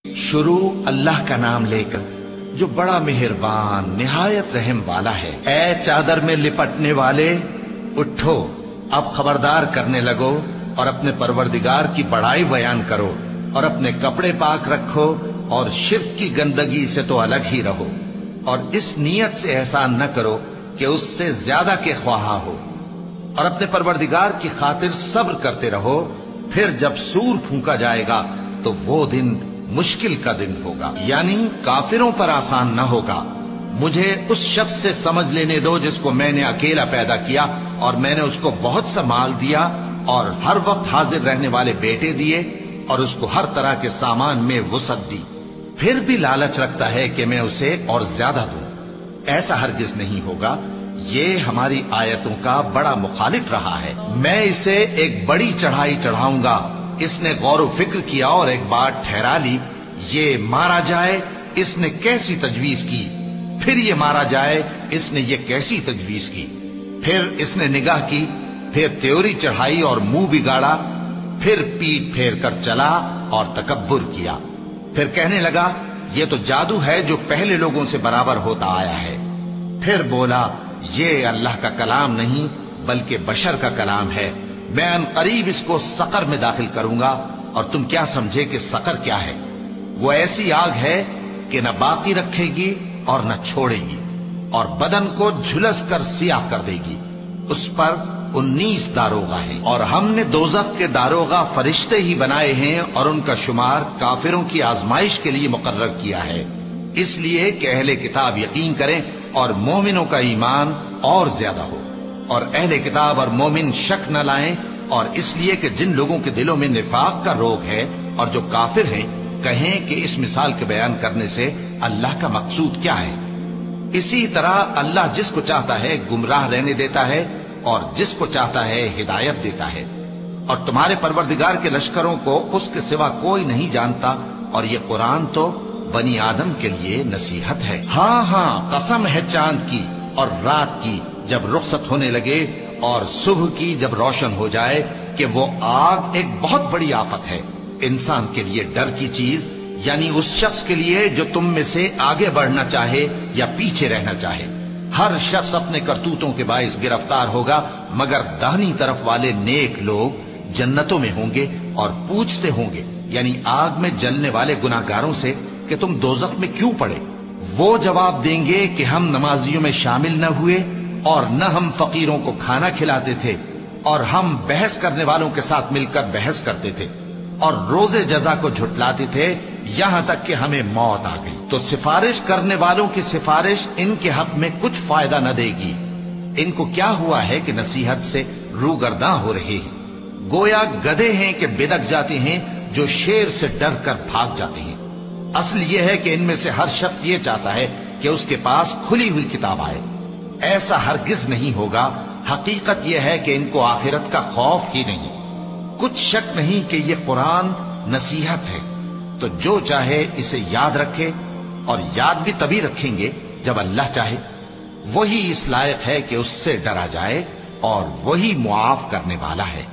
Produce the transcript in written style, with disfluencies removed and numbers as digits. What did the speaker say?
شروع اللہ کا نام لے کر جو بڑا مہربان نہایت رحم والا ہے۔ اے چادر میں لپٹنے والے اٹھو، اب خبردار کرنے لگو اور اپنے پروردگار کی بڑائی بیان کرو اور اپنے کپڑے پاک رکھو اور شرک کی گندگی سے تو الگ ہی رہو، اور اس نیت سے احسان نہ کرو کہ اس سے زیادہ کے خواہاں ہو، اور اپنے پروردگار کی خاطر صبر کرتے رہو۔ پھر جب سور پھونکا جائے گا تو وہ دن مشکل کا دن ہوگا، یعنی کافروں پر آسان نہ ہوگا۔ مجھے اس شخص سے سمجھ لینے دو جس کو میں نے اکیلا پیدا کیا اور میں نے اس کو بہت سا مال دیا اور ہر وقت حاضر رہنے والے بیٹے دیے اور اس کو ہر طرح کے سامان میں وسعت دی، پھر بھی لالچ رکھتا ہے کہ میں اسے اور زیادہ دوں۔ ایسا ہرگز نہیں ہوگا، یہ ہماری آیتوں کا بڑا مخالف رہا ہے۔ میں اسے ایک بڑی چڑھائی چڑھاؤں گا، اس نے غور و فکر کیا اور ایک بات ٹھہرا لی، یہ مارا جائے، اس نے کیسی تجویز کی، پھر یہ مارا جائے، اس نے یہ کیسی تجویز کی، پھر اس نے نگاہ کی، پھر تیوری چڑھائی اور منہ بگاڑا، پھر پیٹ پھیر کر چلا اور تکبر کیا، پھر کہنے لگا یہ تو جادو ہے جو پہلے لوگوں سے برابر ہوتا آیا ہے، پھر بولا یہ اللہ کا کلام نہیں بلکہ بشر کا کلام ہے، میں ان قریب اس کو سقر میں داخل کروں گا، اور تم کیا سمجھے کہ سقر کیا ہے؟ وہ ایسی آگ ہے کہ نہ باقی رکھے گی اور نہ چھوڑے گی، اور بدن کو جھلس کر سیاہ کر دے گی۔ اس پر 19 داروغہ ہیں، اور ہم نے دوزخ کے داروغہ فرشتے ہی بنائے ہیں، اور ان کا شمار کافروں کی آزمائش کے لیے مقرر کیا ہے، اس لیے کہ اہل کتاب یقین کریں اور مومنوں کا ایمان اور زیادہ ہو، اور اہل کتاب اور مومن شک نہ لائیں، اور اس لیے کہ جن لوگوں کے دلوں میں نفاق کا روگ ہے اور جو کافر ہیں کہیں کہ اس مثال کے بیان کرنے سے اللہ کا مقصود کیا ہے۔ اسی طرح اللہ جس کو چاہتا ہے گمراہ رہنے دیتا ہے اور جس کو چاہتا ہے ہدایت دیتا ہے، اور تمہارے پروردگار کے لشکروں کو اس کے سوا کوئی نہیں جانتا، اور یہ قرآن تو بنی آدم کے لیے نصیحت ہے۔ ہاں ہاں، قسم ہے چاند کی اور رات کی جب رخصت ہونے لگے، اور صبح کی جب روشن ہو جائے، کہ وہ آگ ایک بہت بڑی آفت ہے، انسان کے لیے ڈر کی چیز، یعنی اس شخص کے لیے جو تم میں سے آگے بڑھنا چاہے یا پیچھے رہنا چاہے۔ ہر شخص اپنے کرتوتوں کے باعث گرفتار ہوگا، مگر داہنی طرف والے نیک لوگ جنتوں میں ہوں گے، اور پوچھتے ہوں گے یعنی آگ میں جلنے والے گناہگاروں سے کہ تم دوزخ میں کیوں پڑے؟ وہ جواب دیں گے کہ ہم نمازیوں میں شامل نہ ہوئے، اور نہ ہم فقیروں کو کھانا کھلاتے تھے، اور ہم بحث کرنے والوں کے ساتھ مل کر بحث کرتے تھے، اور روز جزا کو جھٹلاتے تھے، یہاں تک کہ ہمیں موت آ گئی۔ تو سفارش کرنے والوں کی سفارش ان کے حق میں کچھ فائدہ نہ دے گی۔ ان کو کیا ہوا ہے کہ نصیحت سے روگرداں ہو رہے ہیں، گویا گدھے ہیں کہ بدک جاتے ہیں جو شیر سے ڈر کر بھاگ جاتے ہیں۔ اصل یہ ہے کہ ان میں سے ہر شخص یہ چاہتا ہے کہ اس کے پاس کھلی ہوئی کتاب آئے، ایسا ہرگز نہیں ہوگا۔ حقیقت یہ ہے کہ ان کو آخرت کا خوف ہی نہیں۔ کچھ شک نہیں کہ یہ قرآن نصیحت ہے، تو جو چاہے اسے یاد رکھے، اور یاد بھی تبھی رکھیں گے جب اللہ چاہے۔ وہی اس لائق ہے کہ اس سے ڈرا جائے، اور وہی معاف کرنے والا ہے۔